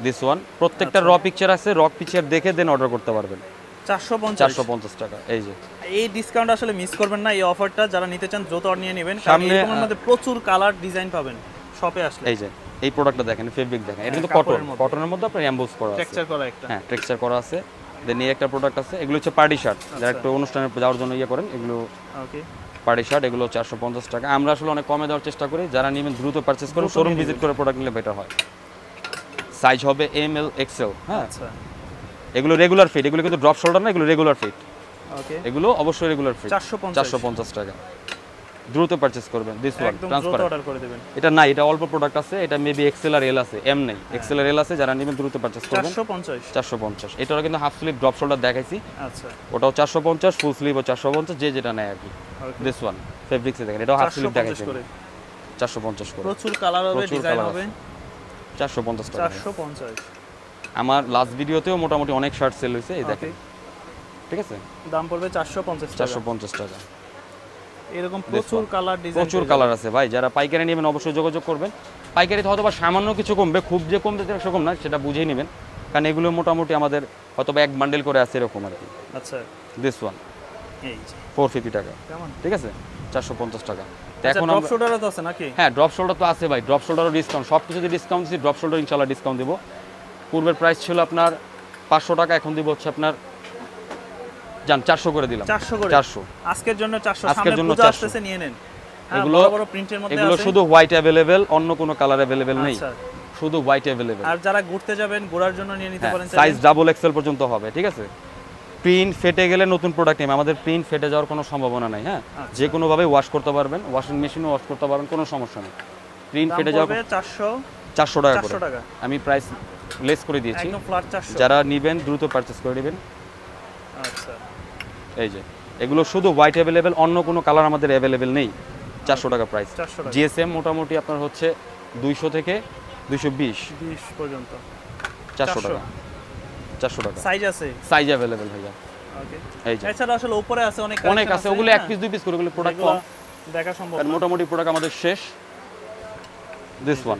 দিস ওয়ান, প্রত্যেকটা র পিকচার আছে, র পিকচার দেখে দেন অর্ডার করতে পারবেন, 450 টাকা। এই যে এই ডিসকাউন্ট আসলে মিস করবেন না, এই অফারটা যারা নিতে চান দ্রুত অর্ডার নিয়ে নেবেন, কারণ এর মধ্যে প্রচুর কালার ডিজাইন পাবেন শপে আসলে। এই যে এই প্রোডাক্টটা দেখেন, ফেব্রিক দেখেন, এটা কিন্তু কটনের মধ্যে আপনার এমবোস করা আছে, টেক্সচার করা একটা, হ্যাঁ টেক্সচার করা আছে। দেন এই একটা প্রোডাক্ট আছে, এগুলো হচ্ছে পার্টি শার্ট, যারা একটু অনুষ্ঠানে যাওয়ার জন্য ইয়ে করেন, এগুলো ওকে পার্টি শার্ট, এগুলো 450 টাকা। আমরা আসলে অনেক কমে দেওয়ার চেষ্টা করি, যারা নেবেন দ্রুত পারচেজ করুন, শোরুম ভিজিট করে প্রোডাক্ট নিলে বেটার হয়। সাইজ হবে এম এল এক্সেল, হ্যাঁ আচ্ছা এগুলো রেগুলার ফিট, এগুলো কিন্তু ড্রপ শোল্ডার না, এগুলো রেগুলার ফিট, ওকে এগুলো অবশ্যই রেগুলার ফিট, 450 টাকা, দ্রুত পারচেজ করবেন। দিস ওয়ান ট্রান্সপারেন্ট, অর্ডার করে দিবেন, এটা নাই, এটা অল্প প্রোডাক্ট আছে, এটা মেবি এক্সেল আর এল আছে, এম নাই, এক্সেল আর এল আছে, যারা নেবেন দ্রুত পারচেজ করবেন। 450 এটাও কিন্তু হাফ স্লিভ ড্রপ শোল্ডার দেখাইছি, আচ্ছা ওটাও 450, ফুল স্লিভও 450, যে যেটা নেয় আর কি। দিস ওয়ান ফেব্রিক্সে দেখেন, এটাও হাফ স্লিভ দেখাইছি, 450 করে, প্রচুর কালার হবে, ডিজাইন হবে, 450 টাকা। 450 আমার লাস্ট ভিডিওতেও মোটামুটি অনেক শার্ট সেল হয়েছে, এই দেখেন, ঠিক আছে দাম পড়বে 450 টাকা। এরকম প্রচুর কালার ডিজাইন, প্রচুর কালার আছে ভাই, যারা পাইকারি নেবেন অবশ্যই যোগাযোগ করবেন। পাইকারিতে হয়তো বা সামান্য কিছু কমবে, খুব যে কমতে সেরকম না, সেটা বুঝেই নেবেন, কারণ এগুলো মোটামুটি আমাদের হয়তো বা এক বান্ডেল করে আছে এরকম আর কি। আচ্ছা দিস ওয়ান এই যে 450 টাকা, কেমন, ঠিক আছে 450 টাকা। এখন ড্রপ শোল্ডারও তো আছে নাকি? হ্যাঁ ড্রপ শোল্ডার তো আছে ভাই, ড্রপ শোল্ডারও ডিসকাউন্ট, সব কিছুতে ডিসকাউন্ট দিচ্ছি, ড্রপ শোল্ডার ইনশাআল্লাহ ডিসকাউন্ট দেবো। পূর্বের প্রাইস ছিল আপনার 500 টাকা, এখন দিব হচ্ছে আপনার জান 400 করে দিলাম, 400 আজকের জন্য 400, আজকের জন্য 400 আসতেছে নিয়ে নেন। এগুলো বড় প্রিন্টের মধ্যে আছে, এগুলো শুধু হোয়াইট अवेलेबल, অন্য কোনো কালার अवेलेबल নেই, আচ্ছা শুধু হোয়াইট अवेलेबल। আর যারা ঘুরতে যাবেন ঘোরার জন্য নিয়ে নিতে পারেন, সাইজ ডাবল এক্সেল পর্যন্ত হবে, ঠিক আছে। প্রিন্ট ফেটে গেলে নতুন প্রোডাক্ট নেই, আমাদের প্রিন্ট ফেটে যাওয়ার কোনো সম্ভাবনা নাই, হ্যাঁ যে কোনো ভাবে ওয়াশ করতে পারবেন, ওয়াশিং মেশিনে ওয়াশ করতে পারবেন, কোনো সমস্যা নেই। প্রিন্ট ফেটে যাওয়ার 400 টাকা করে আমি প্রাইস লেস করে দিয়েছি, একদম ফ্ল্যাট 400, যারা নেবেন দ্রুত পারচেজ করে নেবেন। আচ্ছা এই যে এগুলো শুধু হোয়াইট অ্যাভেলেবেল, অন্য কোনো কালার আমাদের অ্যাভেলেবেল নেই। 400 টাকা প্রাইস। জিএসএম মোটামুটি আপনার হচ্ছে 200 থেকে 220 পর্যন্ত। 400 টাকা। 400 টাকা সাইজ আছে, সাইজ অ্যাভেলেবেল ভাইয়া। ওকে, এই যে এছাড়া আসলে উপরে আছে অনেক আছে, ওগুলো এক পিস দুই পিস করে, ওগুলো প্রোডাক্ট কম দেখা সম্ভব। আর মোটামুটি প্রোডাক্ট আমাদের শেষ। দিস ওয়ান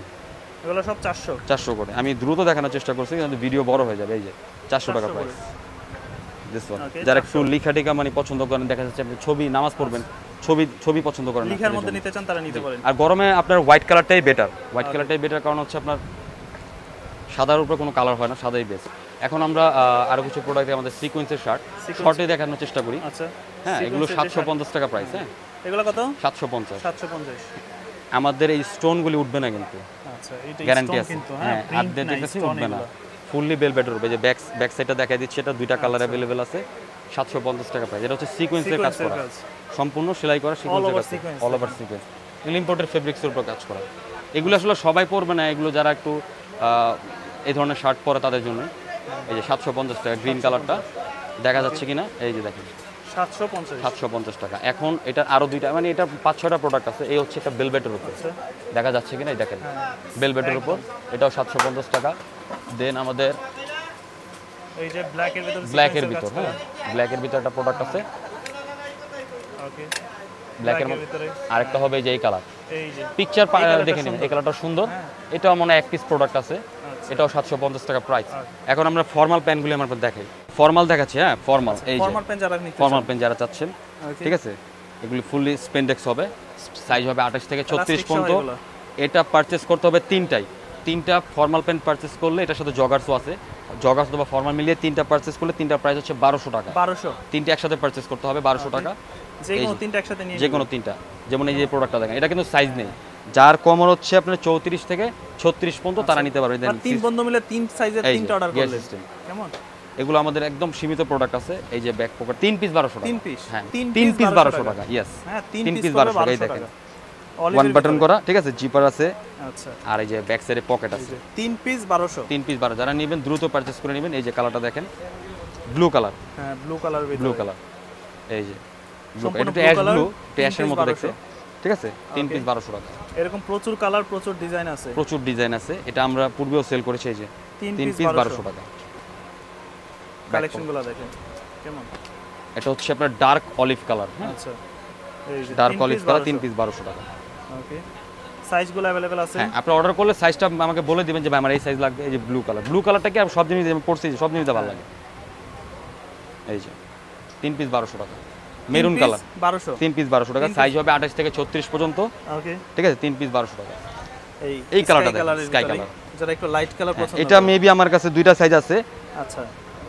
এগুলো সব 400 করে। আমি দ্রুত দেখানোর চেষ্টা করছি কিন্তু ভিডিও বড় হয়ে যাবে। এই যে 400 টাকা প্রাইস। দিস ওয়ান যারা একটু লিখা টিকা মানে পছন্দ করেন, দেখা যাচ্ছে আপনি ছবি নামাজ পড়বেন, ছবি পছন্দ করেন, লিখার মধ্যে নিতে চান তারা নিতে পারেন। আর গরমে আপনার হোয়াইট কালারটাই বেটার। হোয়াইট কালারটাই বেটার কারণ হচ্ছে আপনার সাদার উপরে কোনো কালার হয় না, সাদাই বেস্ট। এখন আমরা আরো কিছু প্রোডাক্টে আমাদের সিকোয়েন্সের শর্টে দেখানোর চেষ্টা করি। আচ্ছা, হ্যাঁ, এগুলো 750 টাকা প্রাইস। হ্যাঁ, এগুলো কত? 750। আমাদের এই স্টোনগুলি উঠবে না কিন্তু, আচ্ছা, এটা গ্যারান্টি আছে। হ্যাঁ, হাত দিয়ে দেখেছি উঠবে না, ফুললি বেলভেটের উপরে। যে ব্যাক সাইডটা দেখাই দিচ্ছি, এটা দুইটা কালার अवेलेबल আছে। 750 টাকা প্রাইস। এটা হচ্ছে সিকোয়েন্সের কাজ করা, সম্পূর্ণ সেলাই করা সিকোয়েন্সের কাজ, অল ওভার সিকোয়েন্স, ইম্পোর্টেড ফেব্রিক্সের উপর কাজ করা। এগুলো আসলে সবাই পরবে না, এগুলো যারা একটু এই ধরনের শার্ট পরে তাদের জন্য। এই যে 750 টাকা, গ্রিন কালারটা দেখা যাচ্ছে কিনা, এই যে দেখেন 750 টাকা। এখন এটা আরো দুইটা, মানে এটা 5-6টা প্রোডাক্ট আছে। এই হচ্ছে একটা বেলভেটের উপর, দেখা যাচ্ছে কিনা, এই দেখেন বেলভেটের উপর, এটাও 750 টাকা। দেন আমাদের এই যে ব্ল্যাকের ভিতর, হ্যাঁ, ব্ল্যাকের ভিতর একটা প্রোডাক্ট আছে। ওকে, ব্ল্যাকের ভিতরে আরেকটা হবে এই যে এই কালার, এই যে পিকচার দেখে নিন, এই কালারটা সুন্দর। এটাও মনে এক পিস প্রোডাক্ট আছে, এটাও 750 টাকা প্রাইস। এখন আমরা ফর্মাল প্যান্টগুলো আমার দেখাই, ফর্মাল দেখাচ্ছি। হ্যাঁ, ফর্মাল, এই যে ফর্মাল প্যান্ট যারা চাচ্ছেন, ঠিক আছে, এগুলি ফুললি স্পেন্ডেক্স হবে, সাইজ হবে 28 থেকে 36 পর্যন্ত। এটা পারচেজ করতে হবে তিনটা ফর্মাল প্যান্ট পারচেজ করলে, এটার সাথে জগার্সও আছে, জগার্স অথবা ফর্মাল মিলিয়ে তিনটা পারচেজ করলে তিনটা প্রাইস হচ্ছে 1200 টাকা। 1200, তিনটা একসাথে পারচেজ করতে হবে 1200 টাকা। যেকোনো তিনটা একসাথে নিয়ে, যেকোনো তিনটা, যেমন এই যে প্রোডাক্টটা দেখেন, এটা কিন্তু সাইজ নেই, যার কমর হচ্ছে আপনার 34 থেকে 36 পর্যন্ত তারা নিতে পারবে। আর তিন বন্ধু মিলে তিন সাইজের তিনটা অর্ডার করলে কেমন? এগুলো আমাদের একদম সীমিত প্রোডাক্ট আছে। এই যে ব্যাক পকেট 3 পিস 1200 টাকা, 3 পিস, হ্যাঁ 3 পিস 1200 টাকা। ইয়েস, হ্যাঁ 3 পিস 1200 টাকা। এই দেখেন ওয়ান বাটন করা, ঠিক আছে, জিপার আছে। আচ্ছা, আর এই যে ব্যাক সাইডে পকেট আছে। 3 পিস 1200, 3 পিস 1200। যারা নেবেন দ্রুত পারচেজ করে নেবেন। এই যে কালারটা দেখেন, ব্লু কালার, হ্যাঁ ব্লু কালার, ব্লু কালার, এই যে এটা অ্যাশ ব্লু, অ্যাশের মতো দেখতে, ঠিক আছে। 3 পিস 1200 টাকা। এরকম প্রচুর কালার, প্রচুর ডিজাইন আছে, প্রচুর ডিজাইন আছে। এটা আমরা পূর্বেও সেল করেছি। এই যে 3 পিস 1200 টাকা। কালেকশনগুলো দেখেন কেমন। এটা হচ্ছে আপনার ডার্ক অলিভ কালার। আচ্ছা, এই যে ডার্ক অলিভ কালার 3 পিস 1200 টাকা। ওকে, সাইজগুলো अवेलेबल আছে। হ্যাঁ, আপনি অর্ডার করলে সাইজটা আমাকে বলে দিবেন যে ভাই আমার এই সাইজ লাগবে। এই যে ব্লু কালার, ব্লু কালারটা কি আমি সব জিনিস আমি পড়ছি, সব জিনিস ভালো লাগে। এই যে 3 পিস 1200 টাকা। মেরুন কালার 1200, 3 পিস 1200 টাকা। সাইজ হবে 28 থেকে 36 পর্যন্ত। ওকে, ঠিক আছে, 3 পিস 1200 টাকা। এই কালারটা দেখেন, স্কাই কালার, যারা একটু লাইট কালার পছন্দ। এটা মেবি আমার কাছে দুইটা সাইজ আছে। আচ্ছা,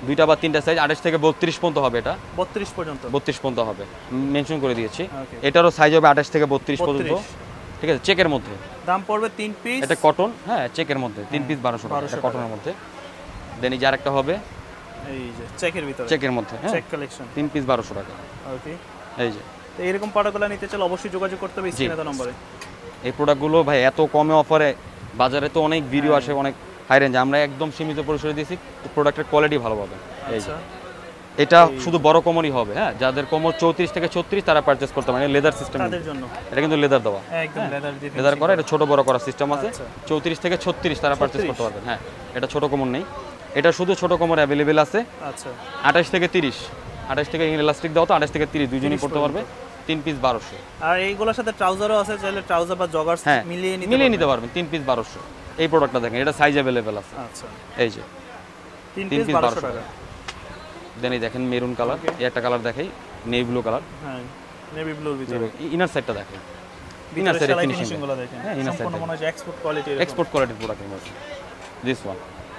দুইটা বা তিনটা সাইজ, 28 থেকে 32 পর্যন্ত হবে। এটা 32 পর্যন্ত, 32 পর্যন্ত হবে, মেনশন করে দিয়েছি। ওকে, এটারও সাইজ হবে 28 থেকে 32 পর্যন্ত। ঠিক আছে, চেকের মধ্যে দাম পড়বে 3 পিস। এটা কটন, হ্যাঁ চেকের মধ্যে 3 পিস 1200 টাকা। এটা কটনের মধ্যে। দেন এই যে আরেকটা হবে এই যে চেকের ভিতরে, চেকের মধ্যে, হ্যাঁ চেক কালেকশন, 3 পিস 1200 টাকা। ওকে, এই যে তো এরকম প্রোডাক্টগুলো নিতে চাইলে অবশ্যই যোগাযোগ করতে হবে স্ক্রিনে দেওয়া নম্বরে। এই প্রোডাক্টগুলো ভাই এত কমে অফারে, বাজারে তো অনেক ভিডিও আসে অনেক হাই রেঞ্জ, আমরা একদম সীমিত পরিসরে দিয়েছি। প্রোডাক্টের কোয়ালিটি ভালো পাবে। এই যে এটা শুধু বড় কোমরই হবে। হ্যাঁ, যাদের কোমর 34 থেকে 36 তারা পারচেজ করতে পারে, লেদার সিস্টেম তাদের জন্য। এটা কিন্তু লেদার দেওয়া, একদম লেদার দিয়ে লেদার করা, এটা ছোট বড় করার সিস্টেম আছে। 34 থেকে 36 তারা পারচেজ করতে পারবেন। হ্যাঁ, এটা ছোট কোমর নেই, এটা শুধু ছোট কোমর अवेलेबल আছে। আচ্ছা, 28 থেকে 30, 28 থেকে ইলাস্টিক দাও তো 28 থেকে 30 দুইজনই পড়তে পারবে। 3 পিস 1200। আর এইগুলোর সাথে ট্রাউজারও আছে, চাইলে ট্রাউজার বা জগার্স মিলিয়ে নিতে পারবেন। 3 পিস 1200। এই প্রোডাক্টটা দেখেন, এটা সাইজ अवेलेबल আছে। আচ্ছা, এই যে 3 পিস 1200 টাকা। দেন এই দেখেন মেরুন কালার, এই একটা কালার দেখাই, নেভি ব্লু কালার। হ্যাঁ, নেভি ব্লুর ভিতরে ইনার সাইডটা দেখেন, ইনার সাইড ফিনিশিংগুলো দেখেন। হ্যাঁ, ইনার সাইড সম্পূর্ণ মনে হয় এক্সপোর্ট কোয়ালিটির, এক্সপোর্ট কোয়ালিটির প্রোডাক্ট আছে। দিস ওয়ান,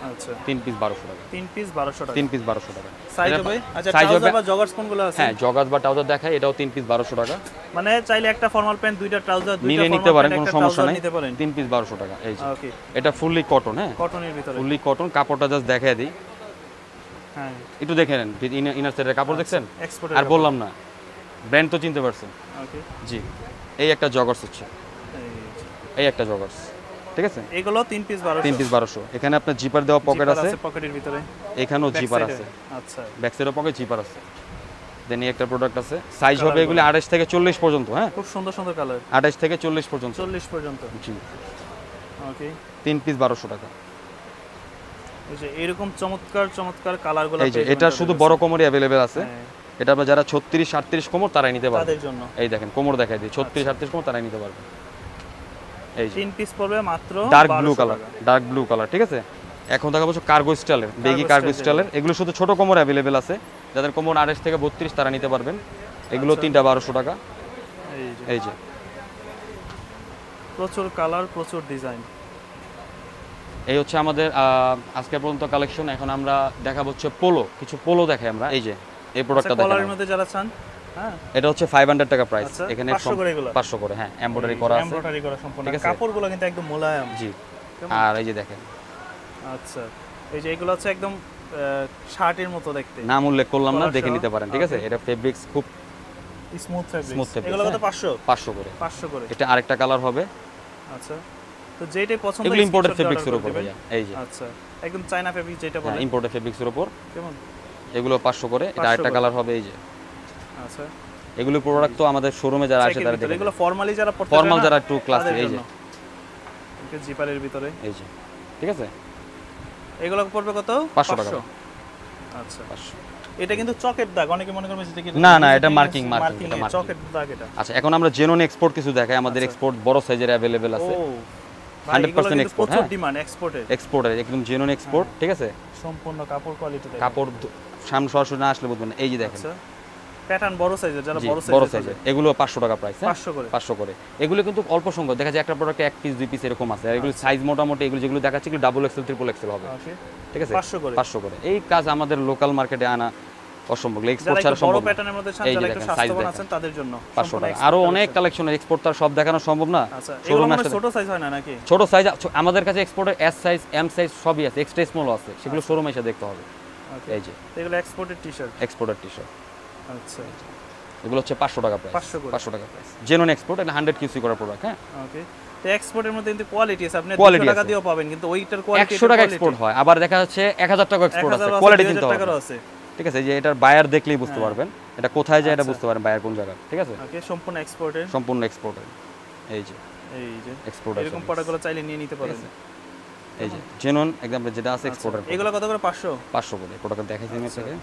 আচ্ছা, 3 পিস 1200 টাকা। 3 পিস 1200 টাকা। 3 পিস 1200 টাকা। সাইজ হবে, আচ্ছা, ট্রাউজার বা জগার্স কোনগুলো আছে? হ্যাঁ, জগার্স বা ট্রাউজার দেখাই, এটাও 3 পিস 1200 টাকা। মানে চাইলে একটা ফর্মাল প্যান্ট, দুইটা ট্রাউজার, দুইটা মিলে নিতে পারেন, কোনো সমস্যা নাই। 3 পিস 1200 টাকা। এই যে ওকে, এটা ফুললি কটন। হ্যাঁ, কটনের ভিতরে, ফুললি কটন। কাপড়টা জাস্ট দেখায় দিই, হ্যাঁ একটু দেখে নেন। ইনার সাইডের কাপড় দেখছেন? এক্সপোর্টের। আর বললাম না, ব্র্যান্ড তো চিনতে পারছেন। ওকে, জি, এই একটা জগার্স হচ্ছে, এই একটা জগার্স, ঠিক আছে। এগুলো 3 পিস 1200। 3 পিস 1200। এখানে আপনার জিপার দেওয়া পকেট আছে, পকেটের ভিতরে এখানেও জিপার আছে। আচ্ছা, ব্যাক সাইডেও পকেট, জিপার আছে। দেন এই একটা প্রোডাক্ট আছে, সাইজ হবে এগুলি 28 থেকে 40 পর্যন্ত। হ্যাঁ, খুব সুন্দর সুন্দর কালার, 28 থেকে 40 পর্যন্ত। 40 পর্যন্ত, জি। ওকে, 3 পিস 1200 টাকা। এই যে এরকম চমৎকার চমৎকার কালারগুলো এই যে এটা শুধু বড় কোমরই अवेलेबल আছে। এটা আপনারা যারা 36 38 কোমর তারাই নিতে পারবেন তাদের জন্য। এই দেখেন কোমর দেখাই দিই, 36 38 কোমর তারাই নিতে পারবেন। এই যে 3 পিস পড়বে মাত্র dark blue colour, dark blue colour, ঠিক আছে। এখন দেখা যাচ্ছে কার্গো স্টাইলের, বেগি কার্গো স্টাইলের, এগুলো শুধু ছোট কোমর अवेलेबल আছে। যাদের কোমর 28 থেকে 32 তারা নিতে পারবেন। এগুলো তিনটা 1200 টাকা। এই যে প্রচুর কালার, প্রচুর ডিজাইন। এই হচ্ছে আমাদের আজকে পর্যন্ত কালেকশন। এখন আমরা দেখাবো হচ্ছে পোলো, কিছু পোলো দেখাই আমরা। এই যে এই প্রোডাক্টটা দেখেন, কলারের মধ্যে যারা চান, হ্যাঁ, এটা হচ্ছে 500 টাকা প্রাইস। এখানে 500 করে এগুলো, 500 করে। হ্যাঁ, এমব্রয়ডারি করা আছে, এমব্রয়ডারি করা সম্পূর্ণ। কাপড়গুলো কিন্তু একদম মোলায়েম। জি। আর এই যে দেখেন, আচ্ছা, এই যে এগুলো হচ্ছে একদম শার্টের মতো দেখতে। নাম উল্লেখ করলাম না, দেখে নিতে পারেন, ঠিক আছে। এটা ফেব্রিক্স খুব স্মুথ স্মুথ ফেব্রিক। এগুলো কত? 500 করে। 500 করে। এটা আরেকটা কালার হবে। আচ্ছা, তো যেটাই পছন্দ এগুলো ইম্পোর্টেড ফেব্রিক্স এর উপর ভাইয়া। এই যে আচ্ছা, একদম চায়না ফেব্রিক যেটা বলে, ইম্পোর্টেড ফেব্রিক্স এর উপর। কেমন? এগুলো 500 করে। এটা আরেকটা কালার হবে। এই যে আচ্ছা, এগুলো প্রোডাক্ট তো আমাদের শোরুমে যারা আসে তারা দেখে, এগুলো ফর্মালি যারা পড়তে ফর্মাল যারা একটু ক্লাসিক। এই যে এটা জিপারের ভিতরে, এই যে, ঠিক আছে। এগুলো পড়বে কত? 500 টাকা। আচ্ছা, 500। এটা কিন্তু চকের দাগ, অনেকে মনে করবে যে কি না না, এটা মার্কিং, এটা মার্কিং, চকের দাগ এটা। আচ্ছা, এখন আমরা জেনুইন এক্সপোর্ট কিছু দেখাই। আমাদের এক্সপোর্ট বড় সাইজের अवेलेबल আছে। 100% এক্সপোর্ট। প্রচুর ডিমান্ড এক্সপোর্টের। এক্সপোর্টের একদম জেনুইন এক্সপোর্ট, ঠিক আছে। সম্পূর্ণ কাপড় কোয়ালিটি দেখেন, কাপড় সামনে সরাসরি না আসলে বুঝবেন। এই যে দেখেন, আচ্ছা, প্যাটার্ন বড় সাইজের, যারা বড় সাইজের, এগুলো 500 টাকা প্রাইস। 500 করে, 500 করে। এগুলো কিন্তু অল্প সংখ্যক দেখা যায়, একটা প্রোডাক্টে 1 পিস 2 পিস এরকম আছে। আর এগুলো সাইজ মোটামুটি, এগুলো যেগুলো দেখাচ্ছে এগুলো ডাবল এক্সেল ট্রিপল এক্সেল হবে, ঠিক আছে। 500 করে, 500 করে। এই কাজ আমাদের লোকাল মার্কেটে আনা অসম্ভব, এক্সপোর্ট যারা ছাড়া বড় সম্ভব। প্যাটার্নের মধ্যে চান, যারা একটু স্বাস্থ্যবান আছেন তাদের জন্য 500 টাকা। আরো অনেক কালেকশন, এক্সপোর্ট তার সব দেখানো সম্ভব না। আচ্ছা, এগুলো মানে ছোট সাইজ হয় না নাকি? ছোট সাইজ আমাদের কাছে এক্সপোর্টের এস সাইজ, এম সাইজ সবই আছে, এক্সট্রা স্মল আছে, সেগুলো শোরুমে এসে দেখতে হবে। এই যে এগুলো এক্সপোর্টেড টি-শার্ট, এক্সপোর্টের টি-শার্ট। আচ্ছা, এগুলো হচ্ছে 500 টাকা প্রাইস। 500 টাকা প্রাইস। জেনুইন এক্সপোর্ট, এটা 100 কিউসি করা প্রোডাক্ট। হ্যাঁ, ওকে। তো এক্সপোর্টের মধ্যে কিন্তু কোয়ালিটি আছে, আপনি 200 টাকা দিয়েও পাবেন, কিন্তু ওইটার কোয়ালিটি 100 টাকা এক্সপোর্ট হয়, আবার দেখা যাচ্ছে 1000 টাকা এক্সপোর্ট আছে, কোয়ালিটি কিনতে হবে, ঠিক আছে। যে এটার বায়ার দেখলেই বুঝতে পারবেন এটা কোথায় যায়, এটা বুঝতে পারবেন বায়ার কোন জায়গা, ঠিক আছে। ওকে, সম্পূর্ণ এক্সপোর্টের, সম্পূর্ণ এক্সপোর্টের। এই যে এক্সপোর্ট, এরকম প্রোডাক্টগুলো চাইলে নিয়ে নিতে পারেন। এই যে জেনুইন একদম যেটা আছে এক্সপোর্টার। এগুলো কত করে? 500 করে। প্রোডাক্ট দেখাইছি আমি আপনাকে।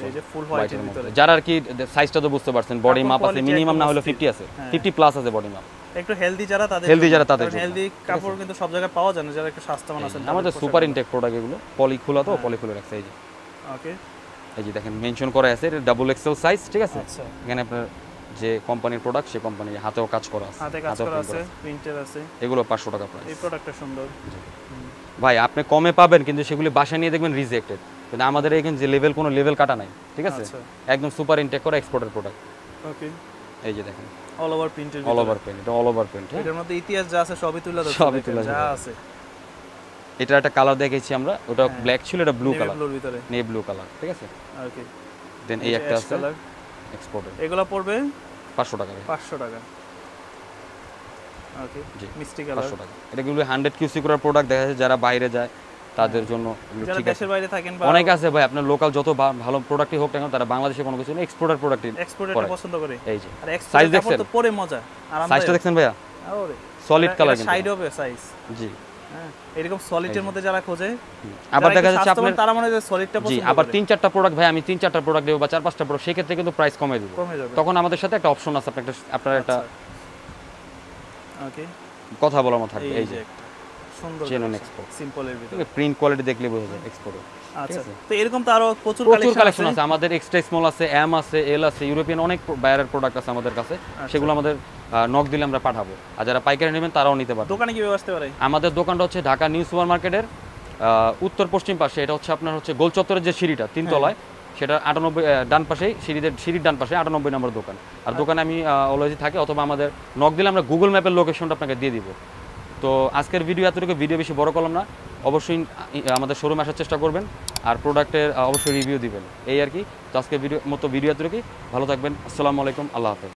এই যে ফুল হোয়াইটের ভিতরে, যারা আর কি সাইজটা তো বুঝতে পারছেন, বডি মাপ আছে মিনিমাম না হলে 50 আছে, 50 প্লাস আছে বডি মাপ। একটু হেলদি যারা তাদের, হেলদি কাপড় কিন্তু সব জায়গায় পাওয়া যায় না, যারা একটু স্বাস্থ্যবান আছেন। আমাদের সুপার ইনটেক প্রোডাক্ট এগুলো, পলি খোলা তো, পলি খুলে রাখছে। এই যে ওকে, এই যে দেখেন মেনশন করা আছে, এটা ডাবল এক্সেল সাইজ, ঠিক আছে। আচ্ছা, এখানে আপনার যে কোম্পানির প্রোডাক্ট, সেই কোম্পানির হাতেও কাজ করা আছে, হাতে কাজ করা আছে, প্রিন্টার আছে। এগুলো 500 টাকা প্রাইস। এই প্রোডাক্টটা সুন্দর ভাই, আপনি কমে পাবেন, কিন্তু সেগুলি বাসায় নিয়ে দেখবেন রিজেক্টেড। কিন্তু আমাদের এখানে যে লেভেল, কোনো লেভেল কাটা নাই, ঠিক আছে। একদম সুপার ইনটেক করা এক্সপোর্টের প্রোডাক্ট। ওকে, এই যে দেখেন অল ওভার প্রিন্টের, অল ওভার প্রিন্ট, এটা অল ওভার প্রিন্ট। এটার মধ্যে ইতিহাস যা আছে সবই তুলে ধরছে, সবই তুলে যা আছে। এটা একটা কালার দেখেছি আমরা, ওটা ব্ল্যাক ছিল, এটা ব্লু কালার, ব্লুর ভিতরে নেভি ব্লু কালার, ঠিক আছে। ওকে, দেন এই একটা আছে এক্সপোর্টের, এগুলো পড়বে 500 টাকা। 500 টাকা। ওকে, মিষ্টি কালার, 500 টাকা। এগুলো 100 কিউসি করার প্রোডাক্ট, দেখা যাচ্ছে যারা বাইরে যায় তাদের জন্য যারা ঠিক আছে। দেশের বাইরে থাকেন বা অনেক আছে ভাই, আপনার লোকাল যত ভালো প্রোডাক্টই হোক না কেন, তারা বাংলাদেশে কোনো কিছু না, এক্সপোর্টার প্রোডাক্টই এক্সপোর্টটা পছন্দ করে। এই যে আর সাইজ দেখছেন তো, পরে মজা, আরামদায়ক। সাইজটা দেখছেন ভাইয়া, ওরে সলিড কালার, কিন্তু সাইড হবে সাইজ। জি, হ্যাঁ, এরকম সলিডের মধ্যে যারা খোঁজে, আবার দেখা যাচ্ছে আপনার তারা মনে হয় সলিডটা পছন্দ করে। আবার 3-4টা প্রোডাক্ট ভাই, আমি 3-4টা প্রোডাক্ট দেব বা 4-5টা প্রোডাক্ট, সেই ক্ষেত্রে কিন্তু প্রাইস কমে দেব, তখন আমাদের সাথে একটা অপশন আছে, আপনার একটা ওকে কথা বলার মতো থাকবে। এই যে সুন্দর জেনুইন এক্সপোর্ট, সিম্পলের ভিতরে প্রিন্ট কোয়ালিটি দেখলে বোঝা যায় এক্সপোর্ট। আচ্ছা, তো এরকম তো আরো প্রচুর কালেকশন আছে আমাদের, এক্সট্রা স্মল আছে, এম আছে, এল আছে, ইউরোপিয়ান অনেক বায়ারের প্রোডাক্ট আছে আমাদের কাছে, সেগুলো আমাদের নক দিলে আমরা পাঠাবো। আর যারা পাইকারি নেবেন তারাও নিতে পারবে। দোকানে কিভাবে আসতে পারে? আমাদের দোকানটা হচ্ছে ঢাকা নিউ সুপার মার্কেটের উত্তর পশ্চিম পাশে, এটা হচ্ছে আপনার হচ্ছে গোল চত্বরের যে সিঁড়িটা 3 তলায়, সেটা 98 ডান পাশেই, সিঁড়ির ডান পাশে 98 নম্বর দোকান। আর দোকানে আমি অলওয়েজই থাকি, অথবা আমাদের নক দিলে আমরা গুগল ম্যাপের লোকেশনটা আপনাকে দিয়ে দিব। তো আজকের ভিডিও এতটুকু, ভিডিও বেশি বড় করলাম না, অবশ্যই আমাদের শোরুমে আসার চেষ্টা করবেন, আর প্রোডাক্টের অবশ্যই রিভিউ দিবেন, এই আর কি। তো আজকের ভিডিও এতটুকুই, ভালো থাকবেন, আসসালামু আলাইকুম, আল্লাহ হাফেজ।